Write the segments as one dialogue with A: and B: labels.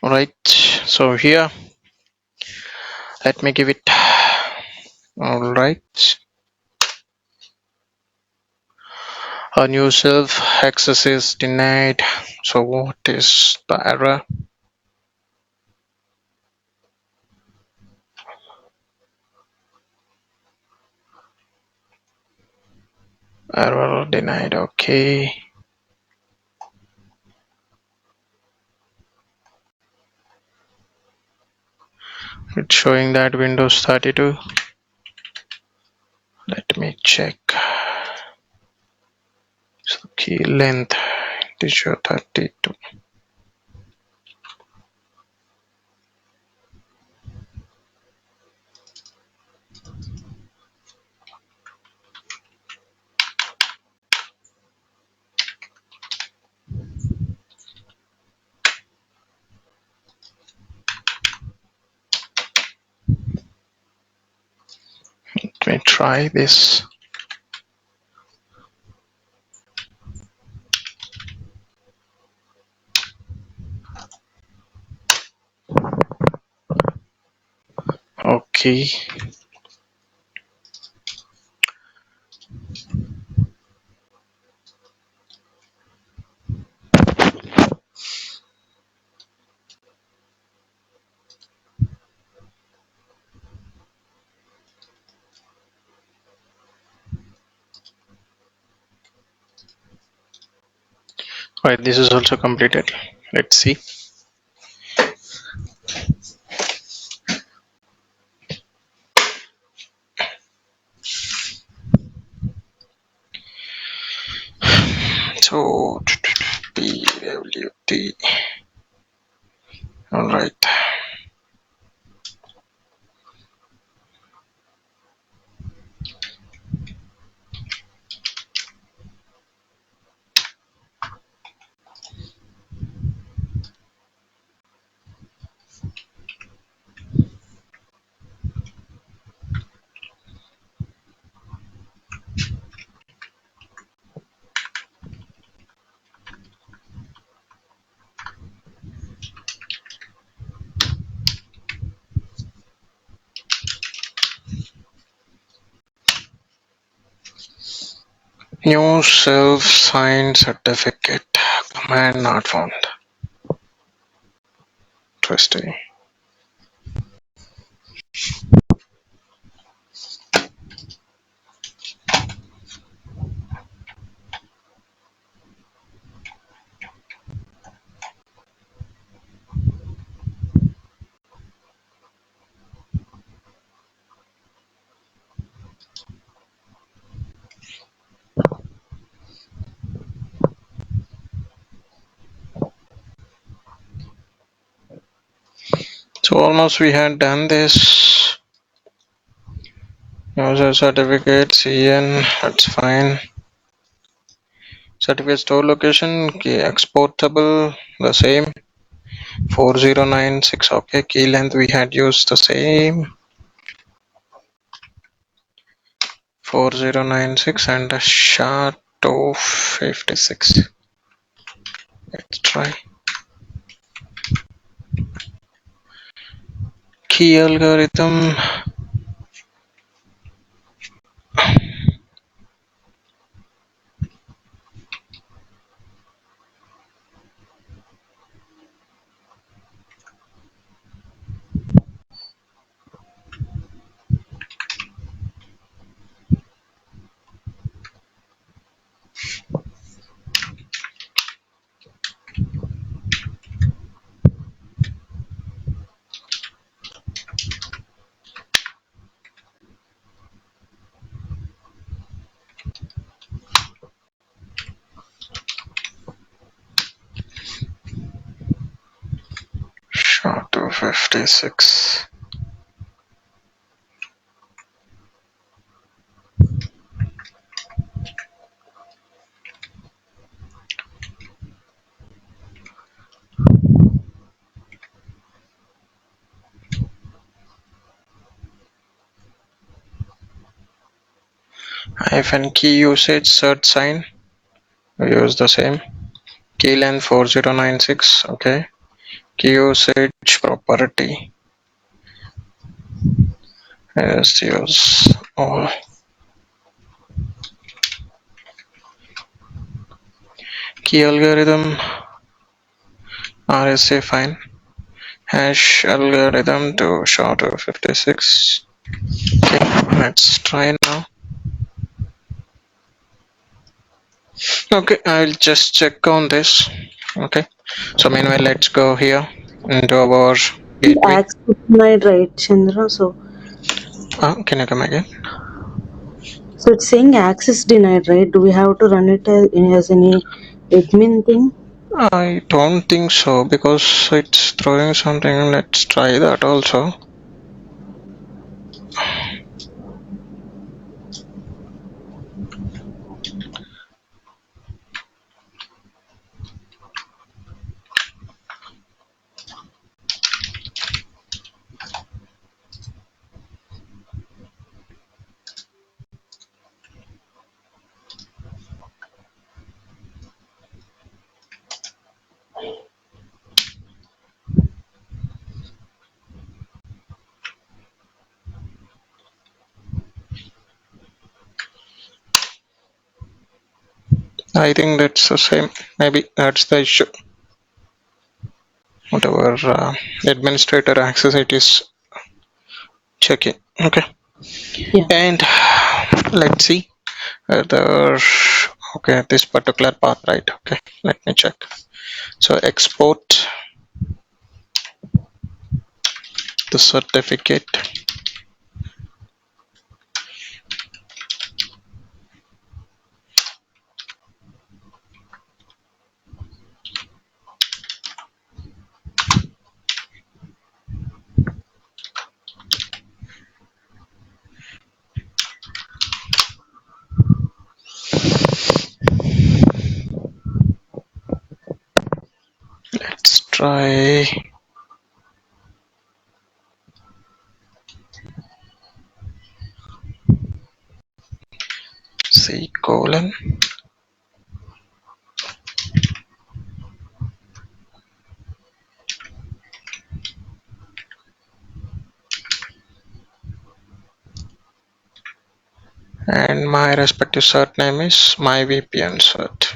A: Right, so here let me give it. All right, a new self access is denied. So what is the error? Error denied. Okay, it's showing that Windows 32. Let me check. So key length integer 32. Let me try this. Okay, right, this is also completed. Let's see. So PWT. All right. New self-signed certificate command not found. Interesting. So almost we had done this. User certificate CN, that's fine. Certificate store location, key exportable, the same. 4096. Okay, key length we had used the same. 4096 and a SHA-256. Let's try. Key algorithm. SHA-256. Hyphen key usage cert sign. We use the same. Key length 4096. Okay. Key usage property is use all. Key algorithm RSA fine. Hash algorithm to SHA-256. Okay, let's try now. Okay, I'll just check on this. Okay, so meanwhile, let's go here into our gateway.
B: Access denied, right, Chandra?
A: Can you come again?
B: So it's saying access denied, right? Do we have to run it as any admin thing?
A: I don't think so because it's throwing something. Let's try that also. I think that's the same. Maybe that's the issue. Whatever administrator access it is checking. Okay,
B: Yeah.
A: and let's see whether okay this particular path right. Okay, let me check. So export the certificate. Let's try C colon. And my respective cert name is my VPN cert.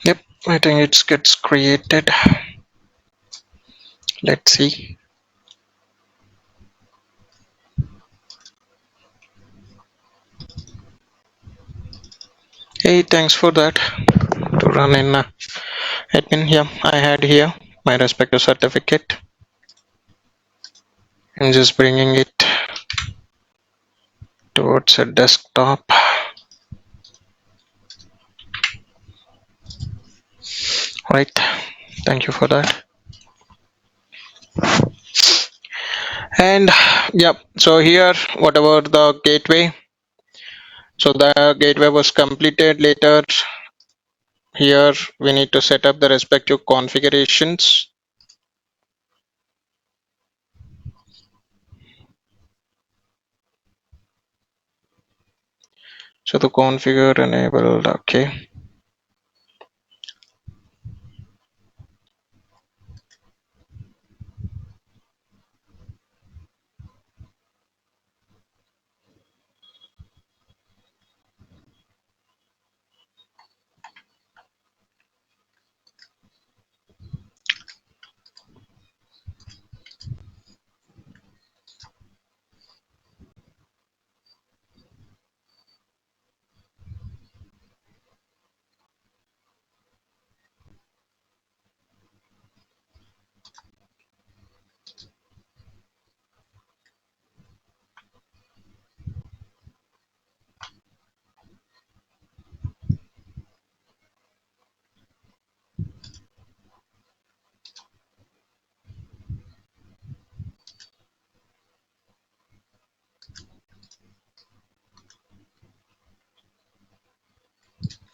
A: Yep, I think it gets created. Let's see. Hey, thanks for that. To run in admin here, I had here my respective certificate. I'm just bringing it towards a desktop. Right. Thank you for that. And yep. So here, whatever the gateway. So the gateway was completed later. Here we need to set up the respective configurations. So the configure enabled, okay.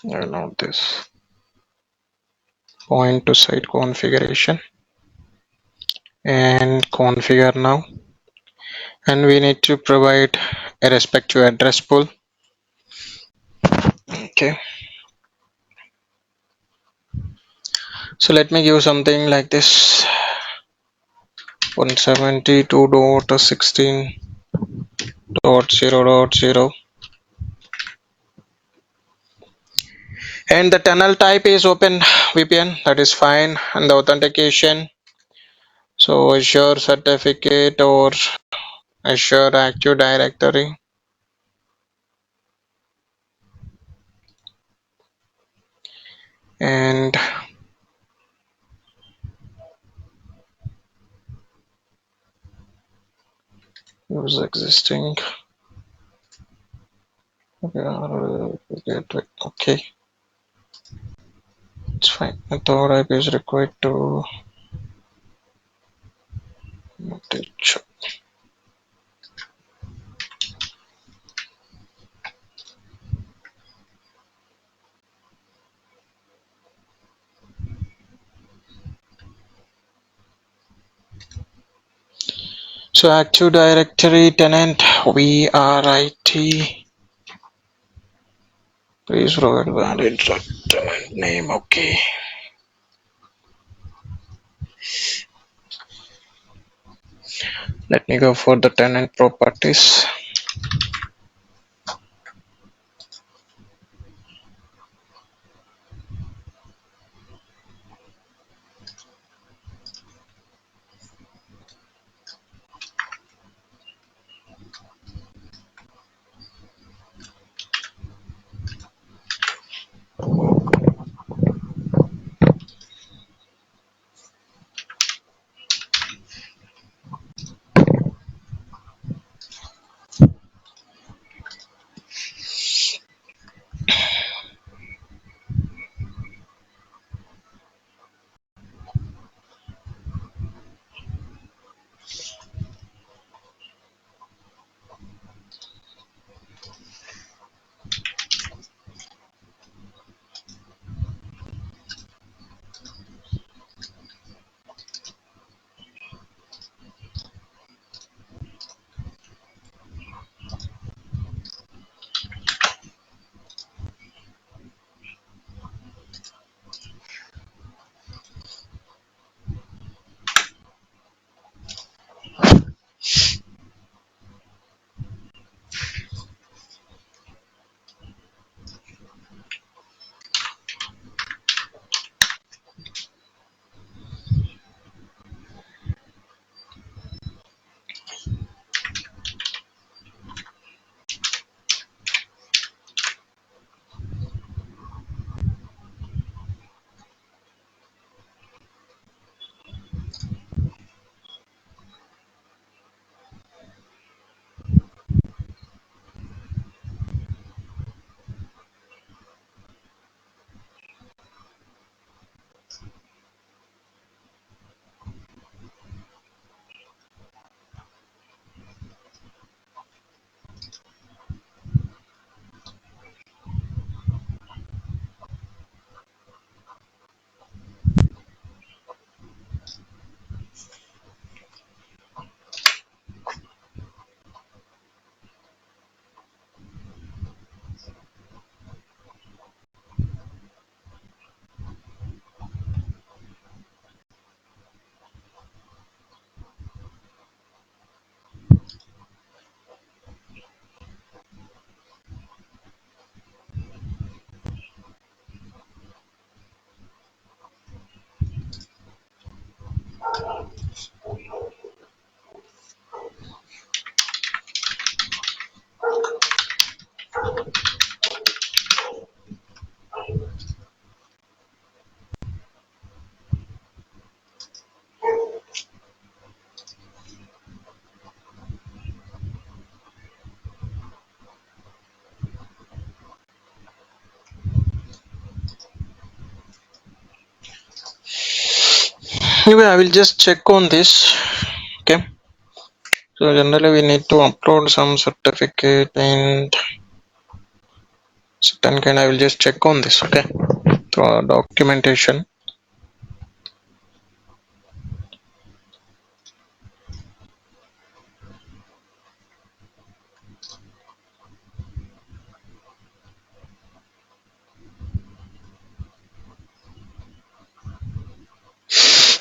A: I know this point to site configuration. and configure now, and we need to provide a respective address pool. Okay, so let me give something like this: 172.16.0.0, and the tunnel type is open VPN. That is fine. And the authentication, so Azure certificate or Azure Active Directory. And use existing. Okay, it's fine. Author IP is required to teach. So Active Directory tenant VRIT. Please provide valid tenant name. Okay. Let me go for the tenant properties. Anyway, I will just check on this. Okay. So generally we need to upload some certificate and certain kind. I will just check on this. Okay. Through our documentation.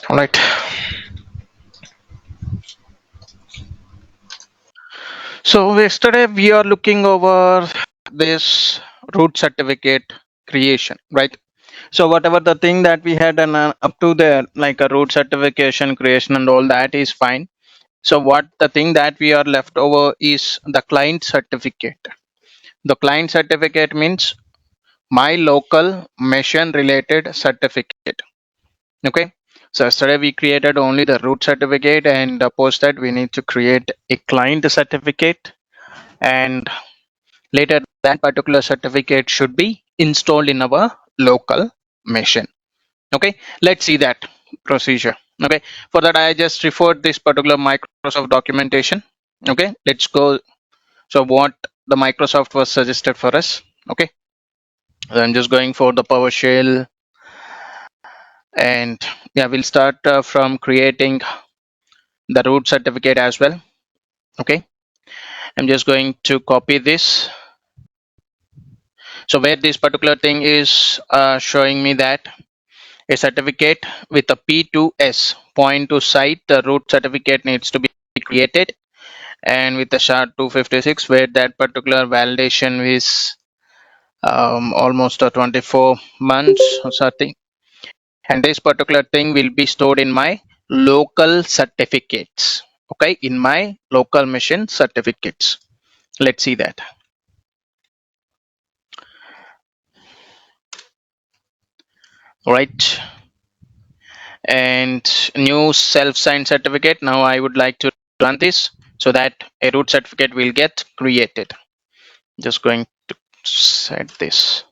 A: All right. So yesterday we are looking over this root certificate creation, right? So whatever the thing that we had done up to there, like a root certification creation and all that is fine. So what the thing that we are left over is the client certificate. The client certificate means my local machine related certificate. Okay. So yesterday we created only the root certificate, and post that we need to create a client certificate, and later that particular certificate should be installed in our local machine. Okay, let's see that procedure. Okay, for that I just referred this particular Microsoft documentation. Okay, let's go. So what the Microsoft was suggested for us. Okay, so I'm just going for the PowerShell, and yeah, we'll start from creating the root certificate as well. Okay, I'm just going to copy this. So where this particular thing is showing me that a certificate with a P2S point to site, the root certificate needs to be created, and with the SHA-256 where that particular validation is almost 24 months or something, and this particular thing will be stored in my local certificates. Okay, in my local machine certificates. Let's see that. All right, and new self-signed certificate. Now I would like to run this so that a root certificate will get created. Just going to set this.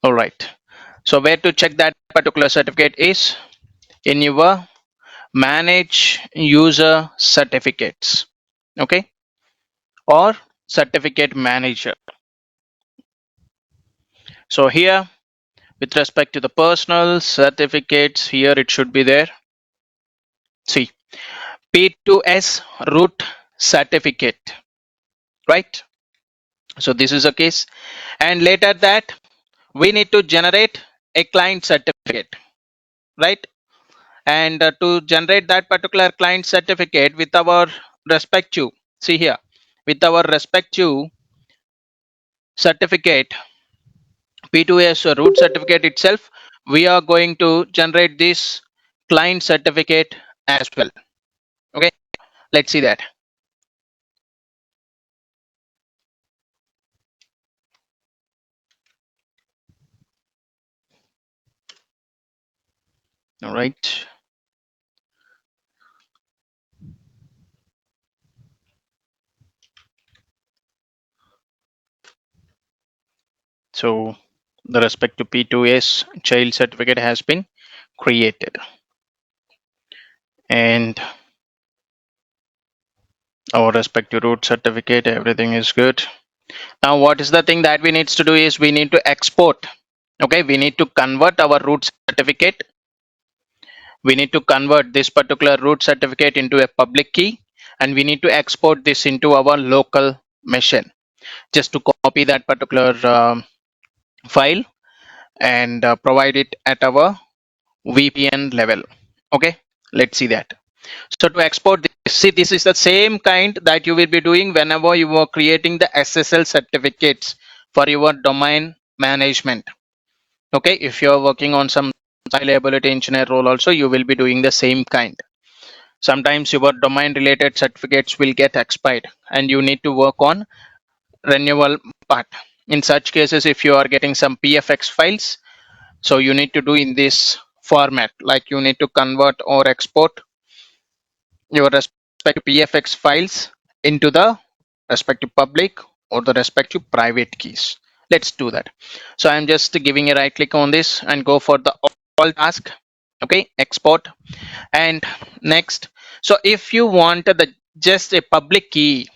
A: All right, so where to check that particular certificate is in your manage user certificates. Okay, or certificate manager. So here with respect to the personal certificates, here it should be there. See, P2S root certificate, right? So this is a case, and later that we need to generate a client certificate, right? And to generate that particular client certificate with our respective, see here, with our respective certificate, P2S root certificate itself, we are going to generate this client certificate as well. Okay, let's see that. All right, so the respective P2S child certificate has been created, and our respective root certificate, everything is good. Now what is the thing that we need to do is we need to export. Okay, we need to convert our root certificate. We need to convert this particular root certificate into a public key, and we need to export this into our local machine. Just to copy that particular file and provide it at our VPN level. Okay, let's see that. So to export this, see, this is the same kind that you will be doing whenever you are creating the SSL certificates for your domain management. Okay, if you're working on some reliability engineer role also, you will be doing the same kind. Sometimes your domain related certificates will get expired and you need to work on renewal part. In such cases, if you are getting some PFX files, so you need to do in this format, like you need to convert or export your respective PFX files into the respective public or the respective private keys. Let's do that. So I'm just giving a right click on this and go for the all task. Okay, export, and next. So if you want the just a public key,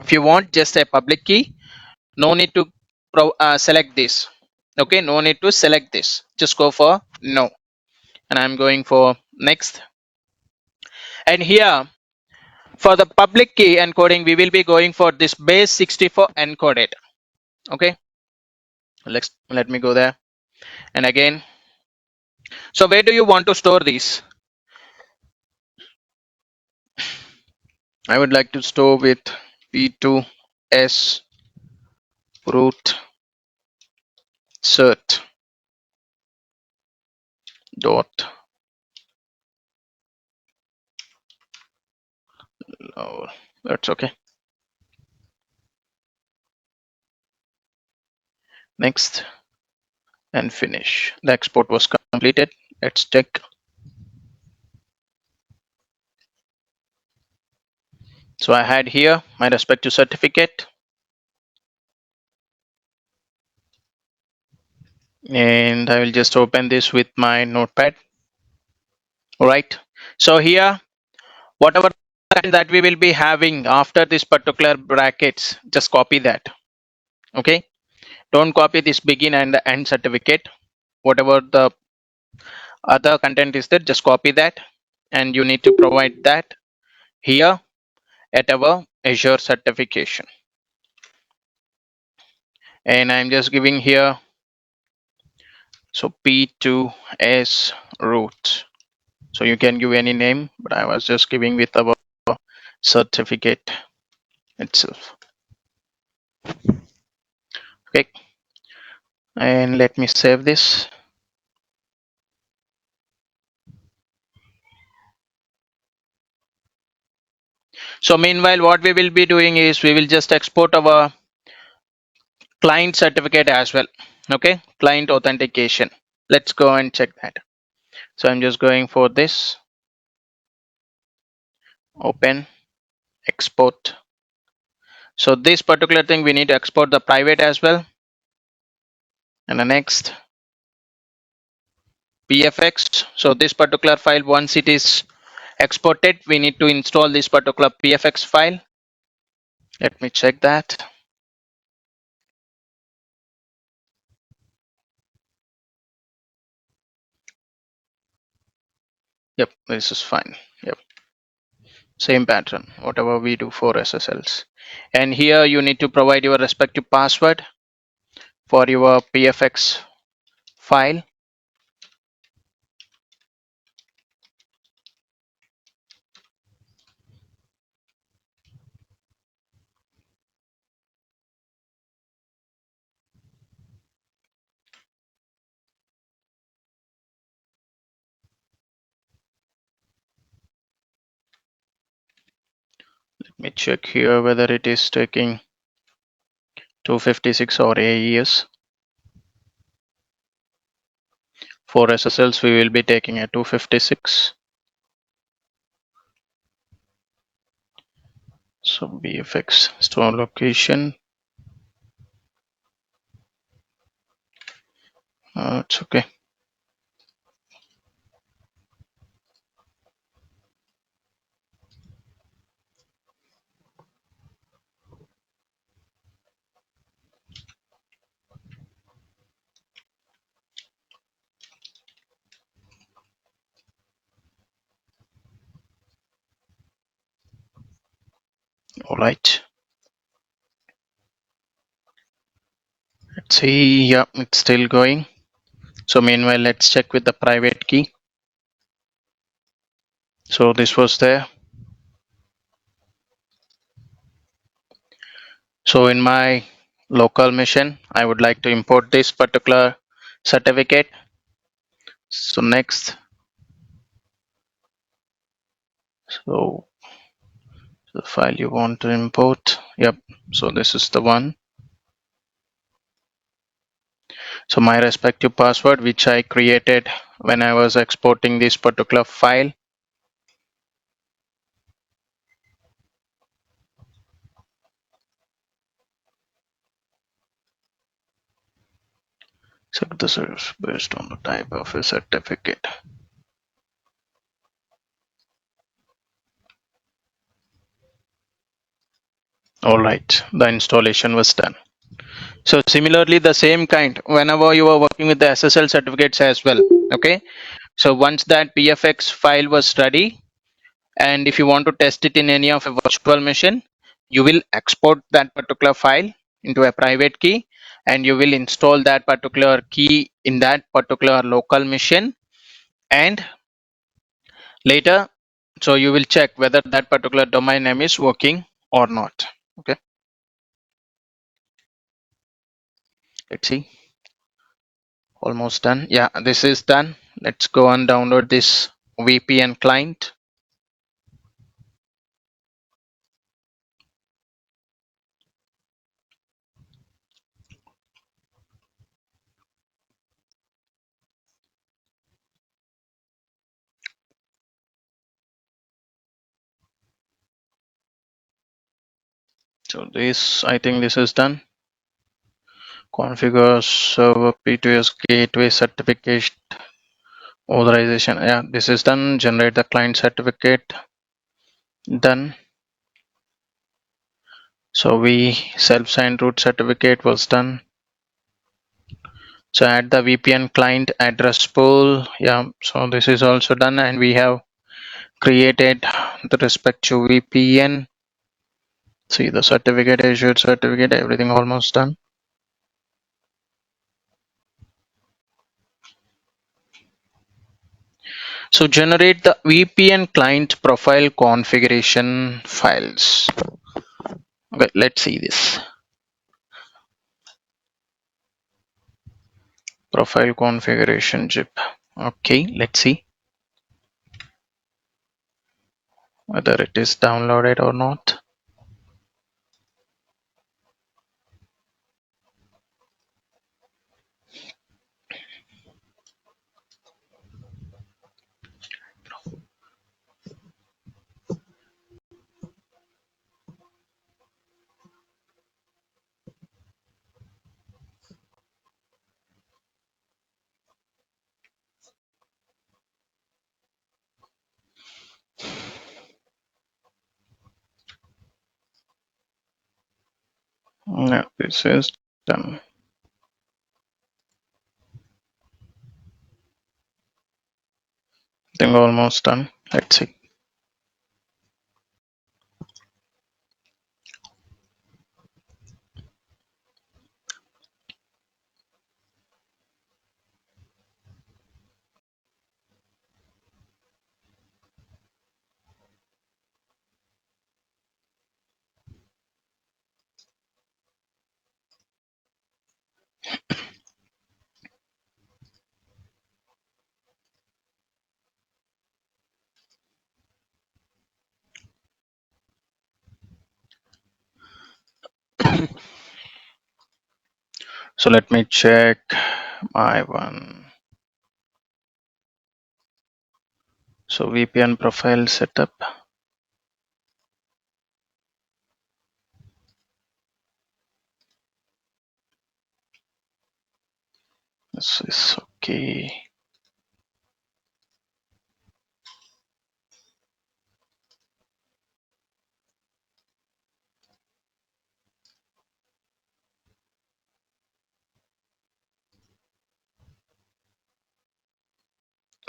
A: if you want just a public key, no need to select this. Okay, no need to select this, just go for no, and I'm going for next. And here for the public key encoding, we will be going for this base 64 encoded. Okay, let me go there, and again So where do you want to store these? I would like to store with P2S root cert dot. Oh, that's okay. Next and finish. The export was completed. Let's check. So I had here my respective certificate, and I will just open this with my notepad. All right. So here, whatever that we will be having after this particular brackets, just copy that. Okay. Don't copy this begin and the end certificate. Whatever the other content is there, just copy that, and you need to provide that here at our Azure certification. And I'm just giving here, so P2S root. So you can give any name, but I was just giving with our certificate itself. Okay, and let me save this. So meanwhile, what we will be doing is we will just export our client certificate as well. Okay, client authentication. Let's go and check that. So I'm just going for this, open, export. So this particular thing we need to export the private as well. And the next, PFX. So this particular file, once it is exported, we need to install this particular PFX file. Let me check that. Yep, this is fine. Yep, same pattern, whatever we do for SSLs. And here you need to provide your respective password for your PFX file. Let me check here whether it is taking 256 or AES. For SSLs, we will be taking a 256. So BFX store location. It's okay. All right. Let's see. Yeah, it's still going. So meanwhile, let's check with the private key. So this was there. So in my local machine, I would like to import this particular certificate. So next, so the file you want to import. Yep. So this is the one. So my respective password, which I created when I was exporting this particular file. So this is based on the type of a certificate. All right, the installation was done. So similarly, the same kind, whenever you are working with the SSL certificates as well. Okay. So once that PFX file was ready, and if you want to test it in any of a virtual machine, you will export that particular file into a private key, and you will install that particular key in that particular local machine. and later, so you will check whether that particular domain name is working or not. Okay, let's see. Almost done. Yeah, this is done. Let's go and download this VPN client. So this, I think this is done. Configure server P2S gateway certificate authorization. Yeah, this is done. Generate the client certificate. Done. So we self-signed root certificate was done. So add the VPN client address pool. Yeah, so this is also done, and we have created the respective VPN. See the certificate, issued certificate, everything almost done. So generate the VPN client profile configuration files. Okay, let's see this. Profile configuration zip. Okay, let's see whether it is downloaded or not. No, this is done. I think almost done. Let's see. So let me check my one. So VPN profile setup. This is okay.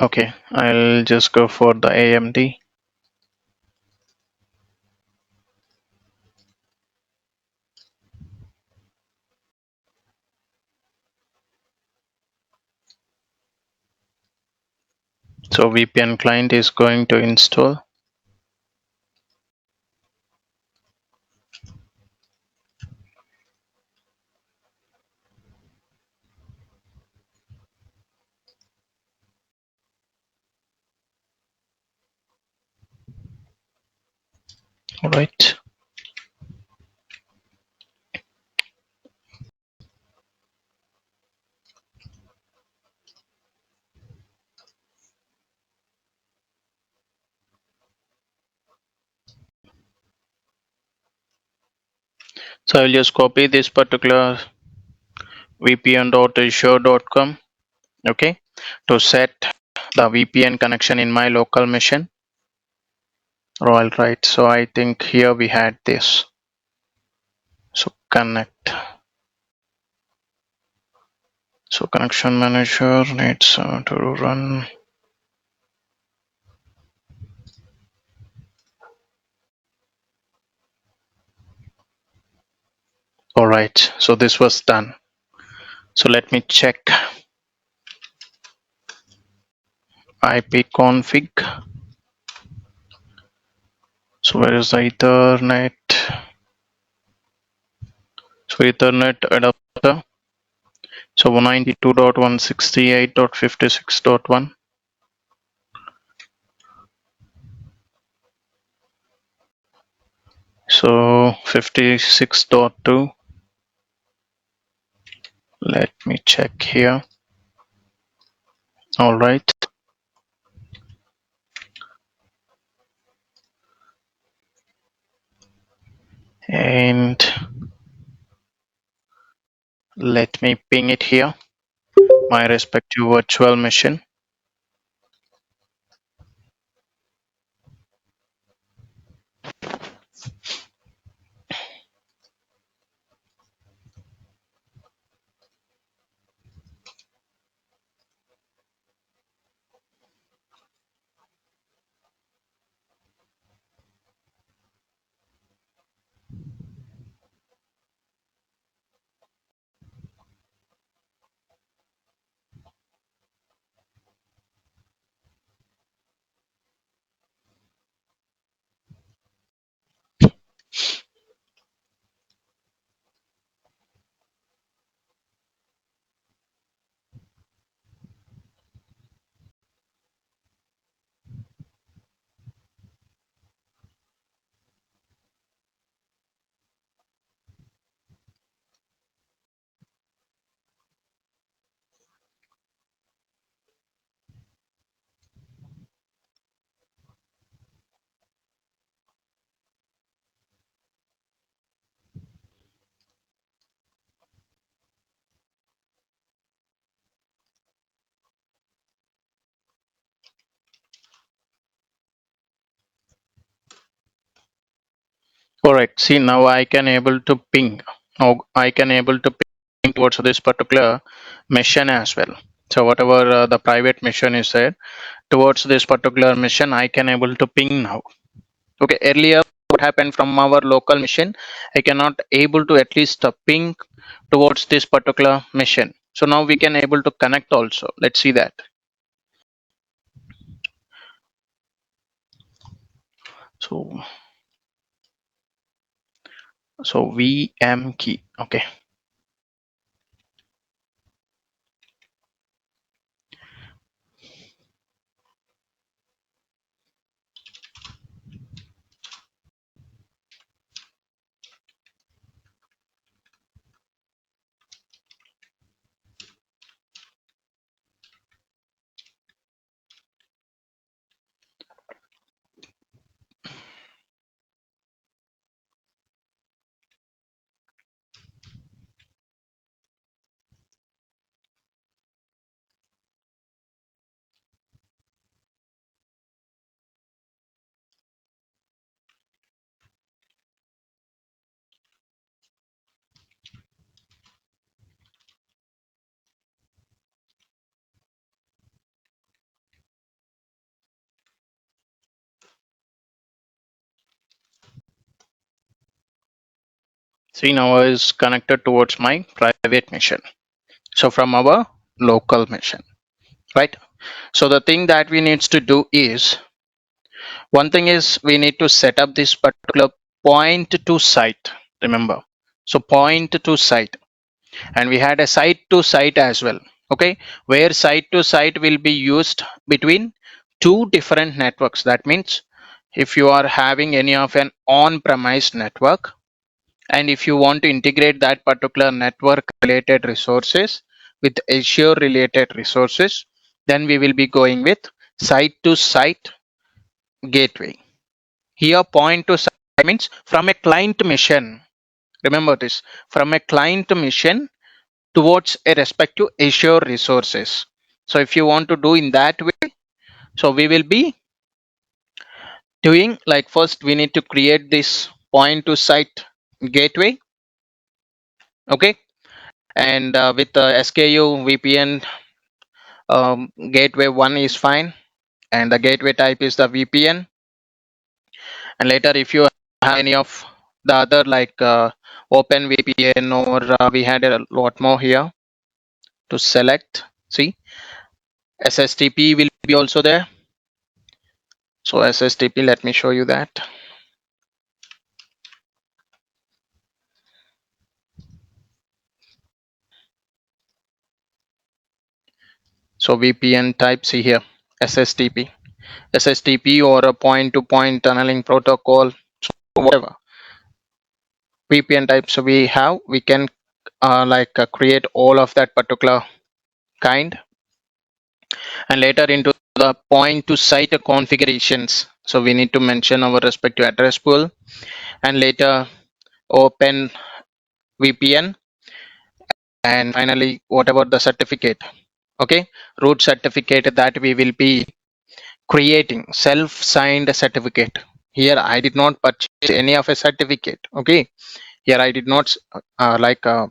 A: Okay, I'll just go for the AMD. So VPN client is going to install. All right. So I'll just copy this particular vpn.azure.com, okay, to set the VPN connection in my local machine. All right. So I think here we had this. So connect. So connection manager needs to run. All right. So this was done. So let me check. ipconfig. So where is the Ethernet? So Ethernet adapter. So 192.168.56.1. So 56.2. Let me check here. All right. And let me ping it here, my respective virtual machine. All right. See, now I can able to ping. Now I can able to ping towards this particular mission as well. So whatever the private mission is there, towards this particular mission, I can able to ping now. Okay. Earlier, what happened from our local mission, I cannot able to at least ping towards this particular mission. So now we can able to connect also. Let's see that. So VM key. Okay. See, now is connected towards my private mission. So from our local mission, right? So the thing that we needs to do is, one thing is we need to set up this particular point to site. Remember, so point to site, and we had a site to site as well. Okay, where site to site will be used between two different networks. That means if you are having any of an on-premise network, and if you want to integrate that particular network related resources with Azure related resources, then we will be going with site to site gateway. Here, point to site means from a client mission. Remember this, from a client mission towards a respective Azure resources. So if you want to do in that way, so we will be doing like, first we need to create this point to site gateway. Okay, and with SKU VPN gateway 1 is fine, and the gateway type is the VPN. And later if you have any of the other like open VPN, or we had a lot more here to select. See, SSTP will be also there. So SSTP, let me show you that. So VPN type, see here, SSTP. SSTP or a point-to-point tunneling protocol, so whatever VPN types we have, we can create all of that particular kind. And later into the point-to-site configurations, so we need to mention our respective address pool, and later open VPN, and finally whatever the certificate, okay, root certificate that we will be creating, self-signed certificate. Here I did not purchase any of a certificate, okay. Here I did not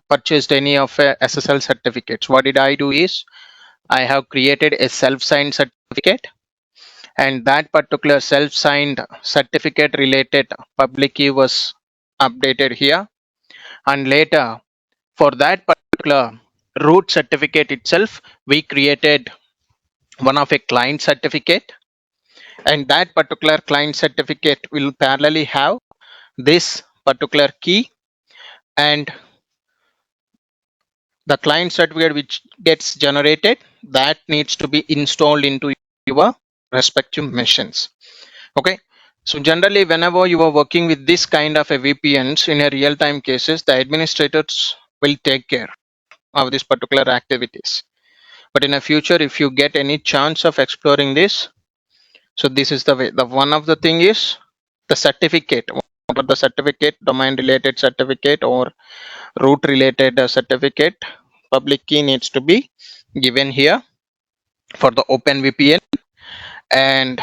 A: purchased any of a SSL certificates. What did I do is I have created a self-signed certificate, and that particular self-signed certificate related public key was updated here. And later for that particular root certificate itself, we created one of a client certificate, and that particular client certificate will parallelly have this particular key, and the client certificate which gets generated, that needs to be installed into your respective machines. Okay, so generally whenever you are working with this kind of a VPNs in a real-time cases, the administrators will take care of this particular activities. But in the future, if you get any chance of exploring this, so this is the way. The one of the thing is the certificate, what the certificate, domain related certificate or root related certificate, public key needs to be given here for the open VPN, and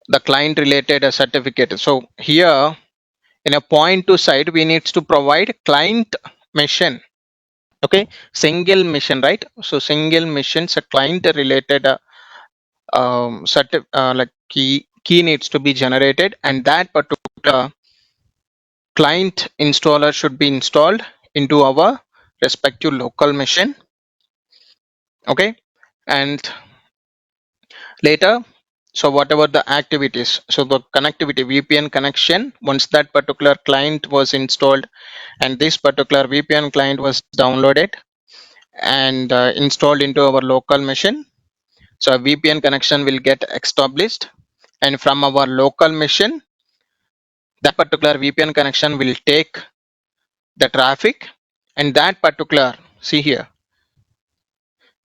A: the client related certificate. So here in a point to site, we need to provide client mission, okay, single mission, right? So single missions, a client related key needs to be generated, and that particular client installer should be installed into our respective local machine, okay. And later, so whatever the activities, so the connectivity VPN connection, once that particular client was installed and this particular VPN client was downloaded and installed into our local machine, so a VPN connection will get established, and from our local machine, that particular VPN connection will take the traffic, and that particular, see here,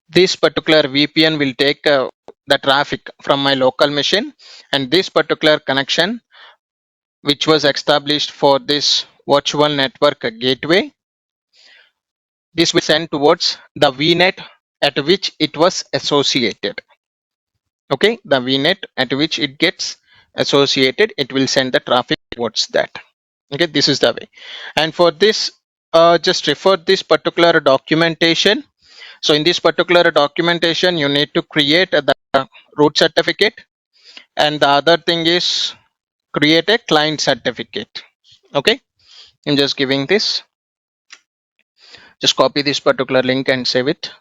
A: this particular VPN will take the traffic from my local machine, and this particular connection which was established for this virtual network gateway, this will send towards the VNet at which it was associated, okay. The VNet at which it gets associated, it will send the traffic towards that, okay. This is the way. And for this, just refer this particular documentation. So in this particular documentation, you need to create the root certificate, and the other thing is create a client certificate, okay. I'm just giving this, just copy this particular link and save it.